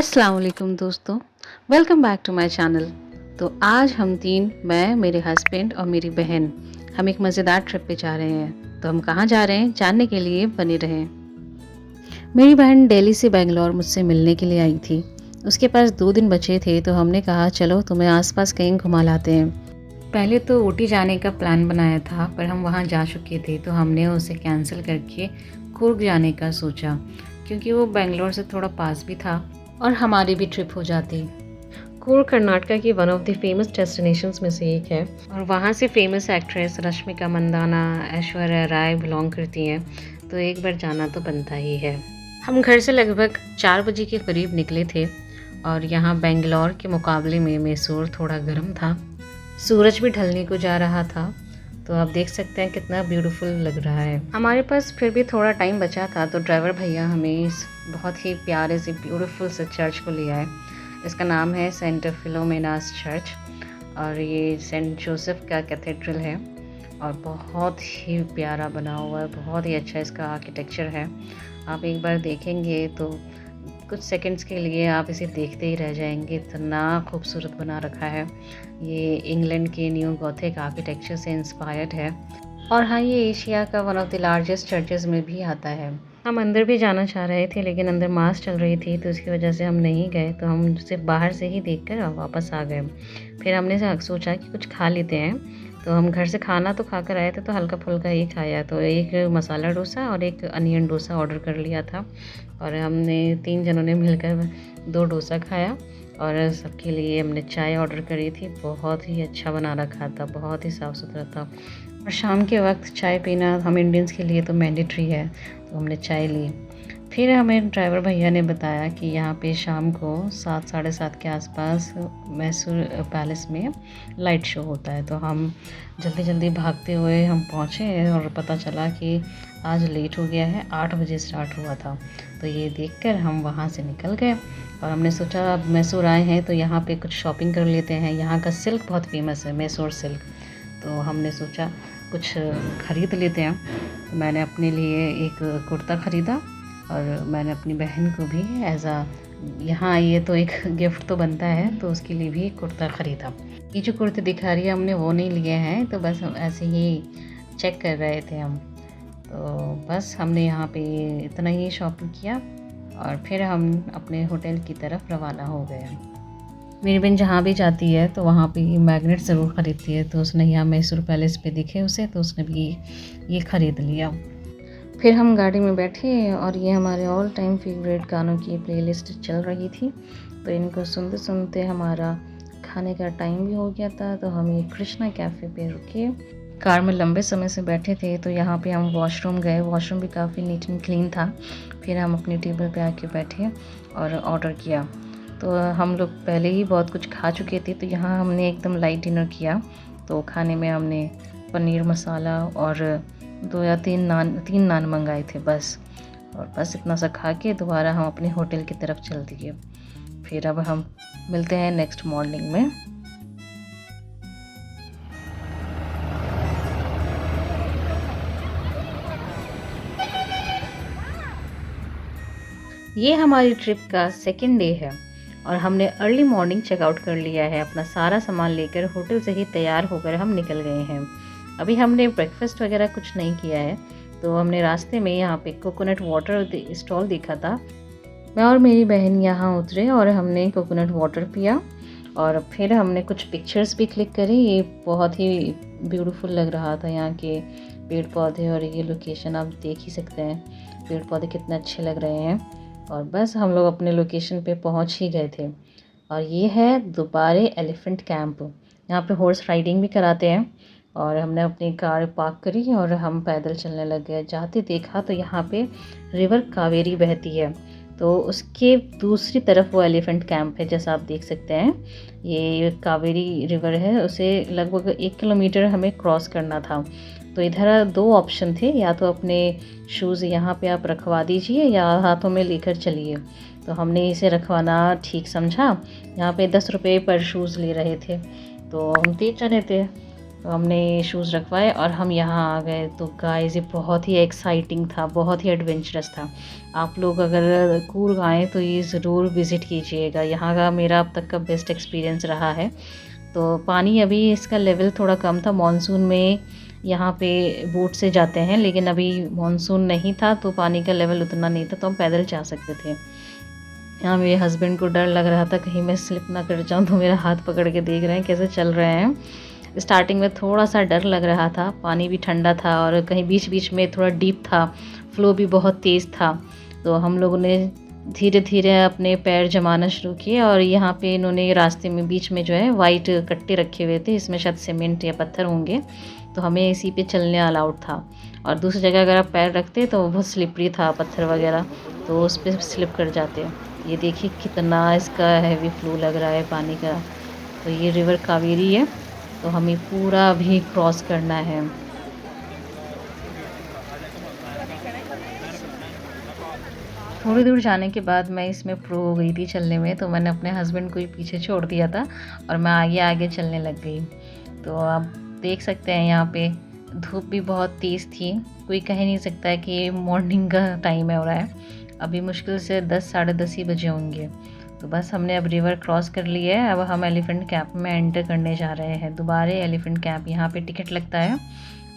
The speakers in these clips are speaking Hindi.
अस्सलाम वालेकुम दोस्तों, welcome back to my channel. तो आज हम तीन, मैं, मेरे हस्बैंड और मेरी बहन, हम एक मज़ेदार ट्रिप पे जा रहे हैं। तो हम कहाँ जा रहे हैं जानने के लिए बने रहें। मेरी बहन दिल्ली से बेंगलोर मुझसे मिलने के लिए आई थी। उसके पास 2 दिन बचे थे तो हमने कहा चलो तुम्हें आसपास कहीं घुमा लाते हैं। पहले तो ऊटी जाने का प्लान बनाया था पर हम वहाँ जा चुके थे तो हमने उसे कैंसिल करके कुर्ग जाने का सोचा, क्योंकि वो बेंगलोर से थोड़ा पास भी था और हमारी भी ट्रिप हो जाती। कुर्ग कर्नाटका की one of the famous destinations में से एक है और वहाँ से famous actress Rashmika Mandanna, Aishwarya Rai belong करती हैं, तो एक बार जाना तो बनता ही है। हम घर से लगभग 4 बजे के करीब निकले थे और यहाँ बेंगलोर के मुकाबले में मैसूर थोड़ा गर्म था। सूरज भी ढलने को जा रहा था, तो आप देख सकते हैं कितना ब्यूटीफुल लग रहा है। हमारे पास फिर भी थोड़ा टाइम बचा था तो ड्राइवर भैया हमें इस बहुत ही प्यारे से ब्यूटीफुल से चर्च को ले आए। इसका नाम है सेंट फिलोमेनास चर्च और ये सेंट जोसेफ का कैथेड्रल है और बहुत ही प्यारा बना हुआ है, बहुत ही अच्छा इसका आर्किटेक्चर है। आप एक बार देखेंगे तो कुछ सेकंड्स के लिए आप इसे देखते ही रह जाएंगे, इतना खूबसूरत बना रखा है। ये इंग्लैंड के न्यू गॉथिक आर्किटेक्चर से इंस्पायर्ड है और हाँ, ये एशिया का one of the largest churches में भी आता है। हम अंदर भी जाना चाह रहे थे लेकिन अंदर मास चल रही थी तो उसकी वजह से हम नहीं गए, तो हम सिर्फ बाहर से ही देखकर वापस आ गए। फिर हमने सोचा कि कुछ खा लेते हैं, तो हम घर से खाना तो खा कर आए थे तो हल्का फुल्का ही खाया, तो एक मसाला डोसा और एक अनियन डोसा ऑर्डर कर लिया था और हमने 3 जनों ने मिलकर 2 डोसा खाया और सबके लिए हमने चाय ऑर्डर करी थी। बहुत ही अच्छा बना रखा था, बहुत ही साफ़ सुथरा था और शाम के वक्त चाय पीना हम इंडियंस के लिए तो मैंडेटरी है, तो हमने चाय ली। फिर हमें ड्राइवर भैया ने बताया कि यहाँ पे शाम को 7 साढ़े 7 के आसपास मैसूर पैलेस में लाइट शो होता है, तो हम जल्दी जल्दी भागते हुए हम पहुँचे और पता चला कि आज लेट हो गया है, 8 बजे स्टार्ट हुआ था। तो ये देखकर हम वहाँ से निकल गए और हमने सोचा अब मैसूर आए हैं तो यहाँ पे कुछ शॉपिंग कर लेते हैं। यहाँ का सिल्क बहुत फेमस है, मैसूर सिल्क, तो हमने सोचा कुछ ख़रीद लेते हैं। मैंने अपने लिए एक कुर्ता ख़रीदा और मैंने अपनी बहन को भी एज आ, यहाँ आइए तो एक गिफ्ट तो बनता है, तो उसके लिए भी एक कुर्ता ख़रीदा। ये जो कुर्ते दिखा रही है हमने वो नहीं लिए हैं, तो बस हम ऐसे ही चेक कर रहे थे हम। तो बस हमने यहाँ पे इतना ही शॉपिंग किया और फिर हम अपने होटल की तरफ रवाना हो गए। मेरी बहन जहाँ भी जाती है तो वहाँ पे मैग्नेट ज़रूर ख़रीदती है, तो उसने यहाँ मैसूर पैलेस पे दिखे उसे, तो उसने भी ये ख़रीद लिया। फिर हम गाड़ी में बैठे और ये हमारे ऑल टाइम फेवरेट गानों की प्लेलिस्ट चल रही थी, तो इनको सुनते सुनते हमारा खाने का टाइम भी हो गया था। तो हम ये कृष्णा कैफ़े पे रुके। कार में लंबे समय से बैठे थे तो यहाँ पे हम वॉशरूम गए, वॉशरूम भी काफ़ी नीट एंड क्लीन था। फिर हम अपनी टेबल पे आके बैठे और ऑर्डर किया। तो हम लोग पहले ही बहुत कुछ खा चुके थे, तो यहाँ हमने एकदम लाइट डिनर किया। तो खाने में हमने पनीर मसाला और 2 या 3 नान मंगाए थे बस, और बस इतना सा खा के दोबारा हम अपने होटल की तरफ चल दिए। फिर अब हम मिलते हैं नेक्स्ट मॉर्निंग में। ये हमारी ट्रिप का सेकेंड डे है और हमने अर्ली मॉर्निंग चेकआउट कर लिया है। अपना सारा सामान लेकर होटल से ही तैयार होकर हम निकल गए हैं। अभी हमने ब्रेकफास्ट वगैरह कुछ नहीं किया है, तो हमने रास्ते में यहाँ पे कोकोनट वाटर स्टॉल देखा था। मैं और मेरी बहन यहाँ उतरे और हमने कोकोनट वाटर पिया और फिर हमने कुछ पिक्चर्स भी क्लिक करी। ये बहुत ही ब्यूटीफुल लग रहा था, यहाँ के पेड़ पौधे और ये लोकेशन आप देख ही सकते हैं, पेड़ पौधे कितने अच्छे लग रहे हैं। और बस हम लोग अपने लोकेशन पे पहुंच ही गए थे और ये है दुबारे एलिफेंट कैंप। यहाँ पे हॉर्स राइडिंग भी कराते हैं और हमने अपनी कार पार्क करी और हम पैदल चलने लग गए। जाते देखा तो यहाँ पे रिवर कावेरी बहती है, तो उसके दूसरी तरफ वो एलिफेंट कैंप है। जैसा आप देख सकते हैं ये कावेरी रिवर है, उसे लगभग 1 किलोमीटर हमें क्रॉस करना था। तो इधर 2 ऑप्शन थे, या तो अपने शूज़ यहाँ पे आप रखवा दीजिए या हाथों में लेकर चलिए। तो हमने इसे रखवाना ठीक समझा। यहाँ पे 10 रुपये पर शूज़ ले रहे थे, तो हम 3 जने थे तो हमने शूज़ रखवाए और हम यहाँ आ गए। तो गाइस ये बहुत ही एक्साइटिंग था, बहुत ही एडवेंचरस था। आप लोग अगर कूर्ग आएँ तो ये ज़रूर विज़िट कीजिएगा। यहाँ का मेरा अब तक का बेस्ट एक्सपीरियंस रहा है। तो पानी अभी इसका लेवल थोड़ा कम था, मानसून में यहाँ पे बोट से जाते हैं, लेकिन अभी मानसून नहीं था तो पानी का लेवल उतना नहीं था, तो हम पैदल जा सकते थे। यहाँ मेरे हस्बैंड को डर लग रहा था कहीं मैं स्लिप ना कर जाऊँ, तो मेरा हाथ पकड़ के देख रहे हैं कैसे चल रहे हैं। स्टार्टिंग में थोड़ा सा डर लग रहा था, पानी भी ठंडा था और कहीं बीच बीच में थोड़ा डीप था, फ्लो भी बहुत तेज़ था। तो हम लोगों ने धीरे धीरे अपने पैर जमाना शुरू किए और यहाँ पे इन्होंने रास्ते में बीच में जो है वाइट कट्टे रखे हुए थे, इसमें शायद सीमेंट या पत्थर होंगे, तो हमें इसी पे चलने अलाउड था। और दूसरी जगह अगर आप पैर रखते तो बहुत स्लिपरी था पत्थर वगैरह, तो उस पर स्लिप कर जाते। ये देखिए कितना इसका हैवी फ्लो लग रहा है पानी का। तो ये रिवर कावेरी है, तो हमें पूरा भी क्रॉस करना है। थोड़ी दूर जाने के बाद मैं इसमें प्रो हो गई थी चलने में, तो मैंने अपने हस्बैंड को ही पीछे छोड़ दिया था और मैं आगे आगे चलने लग गई। तो आप देख सकते हैं यहाँ पे धूप भी बहुत तेज़ थी, कोई कह नहीं सकता है कि मॉर्निंग का टाइम है हो रहा है। अभी मुश्किल से 10 साढ़े 10 ही बजे होंगे। तो बस हमने अब रिवर क्रॉस कर लिया है। अब हम एलिफेंट कैंप में एंटर करने जा रहे हैं। दोबारा एलिफेंट कैंप, यहाँ पे टिकट लगता है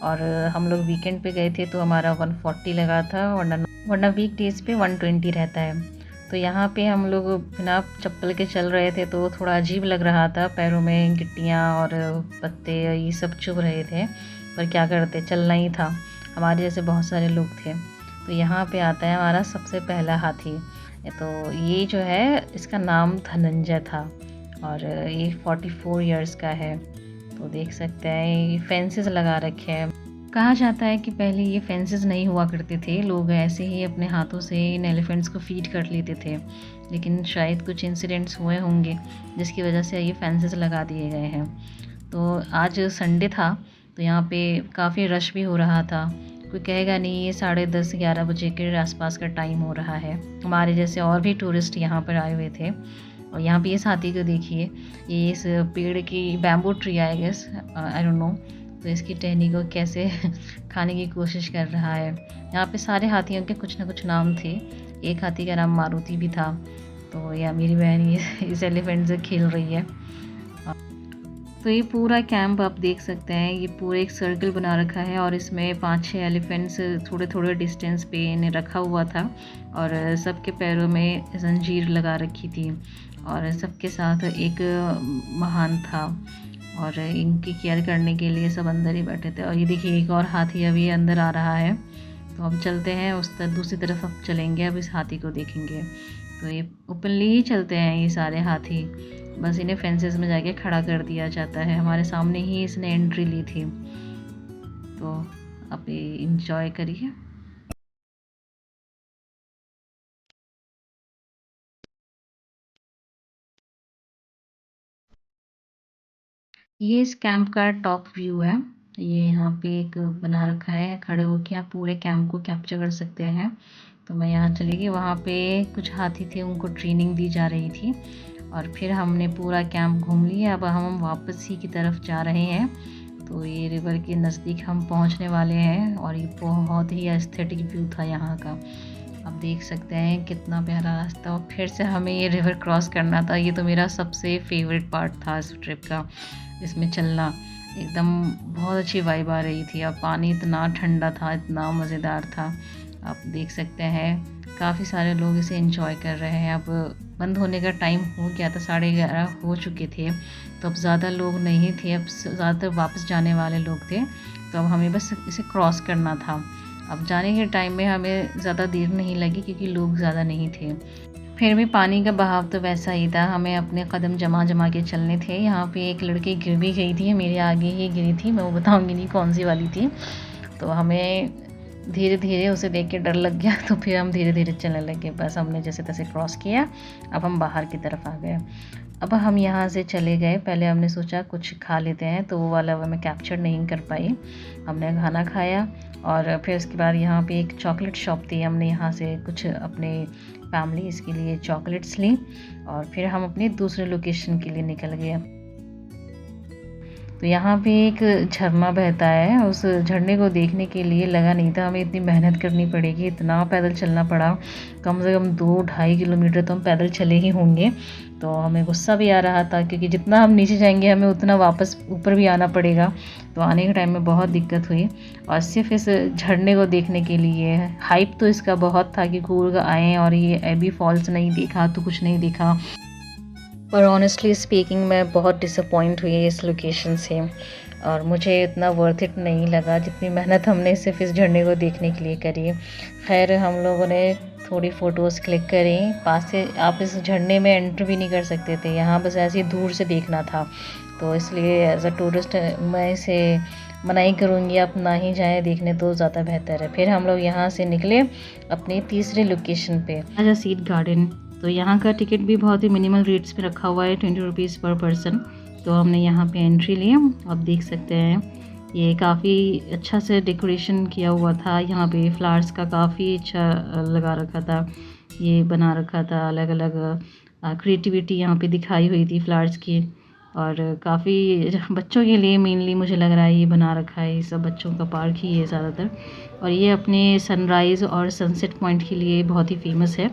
और हम लोग वीकेंड पे गए थे तो हमारा 140 लगा था, वरना वीक डेज़ पे 120 रहता है। तो यहाँ पे हम लोग बिना चप्पल के चल रहे थे तो थोड़ा अजीब लग रहा था, पैरों में गिट्टियाँ और पत्ते ये सब चुभ रहे थे, पर क्या करते, चलना ही था। हमारे जैसे बहुत सारे लोग थे। तो यहाँ पे आता है हमारा सबसे पहला हाथी। तो ये जो है इसका नाम धनंजय था और ये 44 इयर्स का है। तो देख सकते हैं ये फेंसेस लगा रखे हैं। कहा जाता है कि पहले ये फेंसेस नहीं हुआ करते थे, लोग ऐसे ही अपने हाथों से इन एलिफेंट्स को फीड कर लेते थे, लेकिन शायद कुछ इंसिडेंट्स हुए होंगे जिसकी वजह से ये फेंसेस लगा दिए गए हैं। तो आज संडे था तो यहाँ पे काफ़ी रश भी हो रहा था। कोई कहेगा नहीं ये 10:30 11 बजे के आसपास का टाइम हो रहा है। हमारे जैसे और भी टूरिस्ट यहाँ पर आए हुए थे। और यहाँ पे इस हाथी को देखिए, ये इस पेड़ की bamboo tree I guess, I don't know, तो इसकी टहनी को कैसे खाने की कोशिश कर रहा है। यहाँ पे सारे हाथियों के कुछ ना कुछ नाम थे। एक हाथी का नाम मारुति भी था। तो यह मेरी बहन इस एलिफेंट से खेल रही है। तो ये पूरा कैंप आप देख सकते हैं, ये पूरा एक सर्कल बना रखा है और इसमें 5-6 एलिफेंट्स थोड़े थोड़े डिस्टेंस पे इन्हें रखा हुआ था और सबके पैरों में जंजीर लगा रखी थी और सबके साथ एक महान था और इनकी केयर करने के लिए सब अंदर ही बैठे थे। और ये देखिए एक और हाथी अभी अंदर आ रहा है। तो अब चलते हैं दूसरी तरफ, अब चलेंगे, अब इस हाथी को देखेंगे। तो ये ओपनली ही चलते हैं ये सारे हाथी, बस इन्हें फेंसेस में जाके खड़ा कर दिया जाता है। हमारे सामने ही इसने एंट्री ली थी। तो आप इंजॉय करिए। ये इस कैंप का टॉप व्यू है। ये यहाँ पे एक बना रखा है, खड़े होके आप पूरे कैंप को कैप्चर कर सकते हैं। तो मैं यहाँ चली गई, वहाँ पे कुछ हाथी थे, उनको ट्रेनिंग दी जा रही थी और फिर हमने पूरा कैंप घूम लिया। अब हम वापस ही की तरफ जा रहे हैं। तो ये रिवर के नज़दीक हम पहुँचने वाले हैं और ये बहुत ही एस्थेटिक व्यू था यहाँ का। आप देख सकते हैं कितना प्यारा रास्ता, और फिर से हमें ये रिवर क्रॉस करना था। ये तो मेरा सबसे फेवरेट पार्ट था इस ट्रिप का, इसमें चलना एकदम बहुत अच्छी वाइब आ रही थी। अब पानी इतना ठंडा था, इतना मज़ेदार था। आप देख सकते हैं काफ़ी सारे लोग इसे एंजॉय कर रहे हैं। अब बंद होने का टाइम हो गया था, 11:30 हो चुके थे, तो अब ज़्यादा लोग नहीं थे, अब ज़्यादातर वापस जाने वाले लोग थे। तो अब हमें बस इसे क्रॉस करना था। अब जाने के टाइम में हमें ज़्यादा देर नहीं लगी क्योंकि लोग ज़्यादा नहीं थे। फिर भी पानी का बहाव तो वैसा ही था, हमें अपने कदम जमा जमा के चलने थे। यहाँ पे एक लड़की गिर भी गई थी, मेरे आगे ही गिरी थी, मैं वो बताऊँगी नहीं कौन सी वाली थी। तो हमें धीरे धीरे उसे देख के डर लग गया, तो फिर हम धीरे धीरे चलने लगे। बस हमने जैसे तैसे क्रॉस किया, अब हम बाहर की तरफ आ गए। अब हम यहाँ से चले गए, पहले हमने सोचा कुछ खा लेते हैं, तो वो वाला मैं कैप्चर नहीं कर पाई। हमने खाना खाया और फिर उसके बाद यहाँ पे एक चॉकलेट शॉप थी, हमने यहाँ से कुछ अपने फैमिली इसके लिए चॉकलेट्स ली और फिर हम अपने दूसरे लोकेशन के लिए निकल गए। तो यहाँ पे एक झरना बहता है, उस झरने को देखने के लिए लगा नहीं था हमें इतनी मेहनत करनी पड़ेगी, इतना पैदल चलना पड़ा। कम से कम 2-2.5 किलोमीटर तो हम पैदल चले ही होंगे। तो हमें गुस्सा भी आ रहा था क्योंकि जितना हम नीचे जाएंगे हमें उतना वापस ऊपर भी आना पड़ेगा। तो आने के टाइम में बहुत दिक्कत हुई और सिर्फ इस झरने को देखने के लिए। हाइप तो इसका बहुत था कि कूर्ग आएँ और ये एबी फॉल्स नहीं देखा तो कुछ नहीं देखा। पर ऑनेस्टली स्पीकिंग मैं बहुत डिसअपॉइंट हुई इस लोकेशन से और मुझे इतना वर्थ इट नहीं लगा जितनी मेहनत हमने सिर्फ इस झरने को देखने के लिए करी। खैर हम लोगों ने थोड़ी फ़ोटोज़ क्लिक करी। पास से आप इस झरने में एंटर भी नहीं कर सकते थे, यहाँ बस ऐसे ही दूर से देखना था। तो इसलिए एज अ टूरिस्ट मैं इसे मनाही करूँगी, आप ना ही जाएँ देखने तो ज़्यादा बेहतर है। फिर हम लोग यहाँ से निकले अपनी तीसरी लोकेशन पे, राजा सीट गार्डन। तो यहाँ का टिकट भी बहुत ही मिनिमल रेट्स पे रखा हुआ है, 20 रुपीज़ पर पर्सन। तो हमने यहाँ पे एंट्री लिया। आप देख सकते हैं ये काफ़ी अच्छा से डेकोरेशन किया हुआ था। यहाँ पे फ्लावर्स का काफ़ी अच्छा लगा रखा था, ये बना रखा था। अलग अलग क्रिएटिविटी यहाँ पे दिखाई हुई थी फ्लावर्स की और काफ़ी बच्चों के लिए मेनली मुझे लग रहा है ये बना रखा है। ये सब बच्चों का पार्क ही है ज़्यादातर और ये अपने सनराइज़ और सनसेट पॉइंट के लिए बहुत ही फेमस है।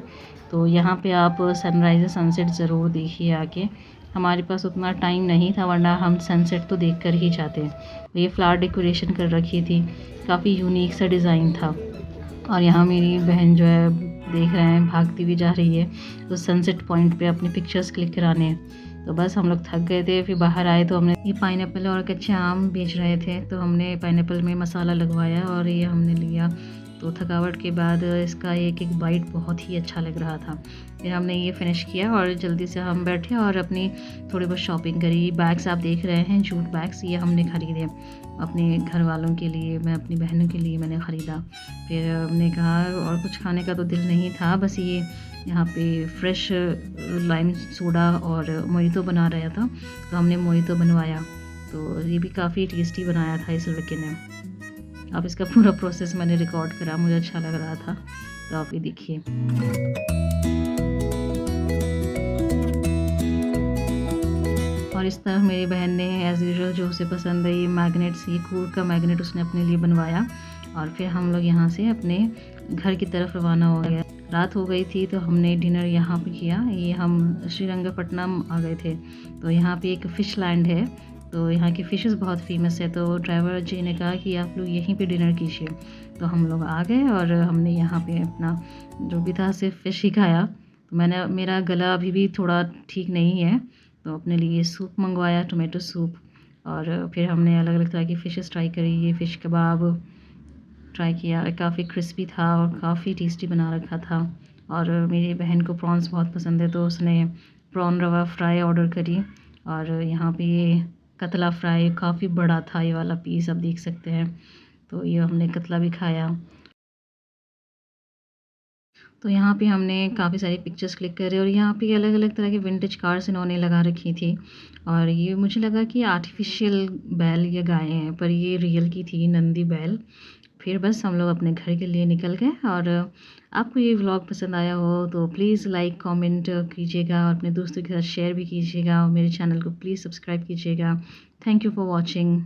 तो यहाँ पे आप सनराइज़ और सनसेट ज़रूर देखिए आके। हमारे पास उतना टाइम नहीं था वरना हम सनसेट तो देख कर ही जाते। ये फ्लावर डेकोरेशन कर रखी थी, काफ़ी यूनिक सा डिज़ाइन था। और यहाँ मेरी बहन जो है देख रहे हैं भागती हुई जा रही है उस सनसेट पॉइंट पे अपनी पिक्चर्स क्लिक कराने। तो बस हम लोग थक गए थे, फिर बाहर आए तो हमने ये पाइनएप्पल और कच्चे आम बेच रहे थे तो हमने पाइनएप्पल में मसाला लगवाया और ये हमने लिया। तो थकावट के बाद इसका एक एक बाइट बहुत ही अच्छा लग रहा था। फिर हमने ये फ़िनिश किया और जल्दी से हम बैठे और अपनी थोड़ी बहुत शॉपिंग करी। बैग्स आप देख रहे हैं, जूट बैग्स, ये हमने ख़रीदे अपने घर वालों के लिए, मैं अपनी बहनों के लिए मैंने ख़रीदा। फिर हमने कहा और कुछ खाने का तो दिल नहीं था, बस ये यहाँ पे फ्रेश लाइम सोडा और मोहितो बना रहा था तो हमने मोहितो बनवाया। तो ये भी काफ़ी टेस्टी बनाया था इस लड़के ने। अब इसका पूरा प्रोसेस मैंने रिकॉर्ड करा, मुझे अच्छा लग रहा था, तो आप ये देखिए। और इस तरह मेरी बहन ने एज़ यूजुअल जो उसे पसंद है ये मैग्नेट्स, ये कूर्ग का मैग्नेट उसने अपने लिए बनवाया। और फिर हम लोग यहाँ से अपने घर की तरफ रवाना हो गया। रात हो गई थी तो हमने डिनर यहाँ पे किया। ये हम श्रीरंगपट्टनम आ गए थे तो यहाँ पे एक फ़िश लैंड है, तो यहाँ की फ़िशेस बहुत फेमस है। तो ड्राइवर जी ने कहा कि आप लोग यहीं पे डिनर कीजिए। तो हम लोग आ गए और हमने यहाँ पे अपना जो भी था सिर्फ फ़िश ही खाया। तो मेरा गला अभी भी थोड़ा ठीक नहीं है तो अपने लिए सूप मंगवाया, टोमेटो सूप। और फिर हमने अलग अलग तरह की फ़िशेस ट्राई करी। ये फ़िश कबाब ट्राई किया, काफ़ी क्रिस्पी था और काफ़ी टेस्टी बना रखा था। और मेरी बहन को प्रॉन्स बहुत पसंद है तो उसने प्रॉन रवा फ्राई ऑर्डर करी। और यहाँ पे ये कतला फ्राई काफ़ी बड़ा था, ये वाला पीस आप देख सकते हैं। तो ये हमने कतला भी खाया। तो यहाँ पे हमने काफ़ी सारी पिक्चर्स क्लिक करे और यहाँ पे अलग अलग तरह की विंटेज कार्स इन्होंने लगा रखी थी। और ये मुझे लगा कि आर्टिफिशियल बैल या गायें हैं पर ये रियल की थी, नंदी बैल। फिर बस हम लोग अपने घर के लिए निकल गए। और आपको ये व्लॉग पसंद आया हो तो प्लीज़ लाइक कमेंट कीजिएगा और अपने दोस्तों के साथ शेयर भी कीजिएगा और मेरे चैनल को प्लीज़ सब्सक्राइब कीजिएगा। Thank you for watching.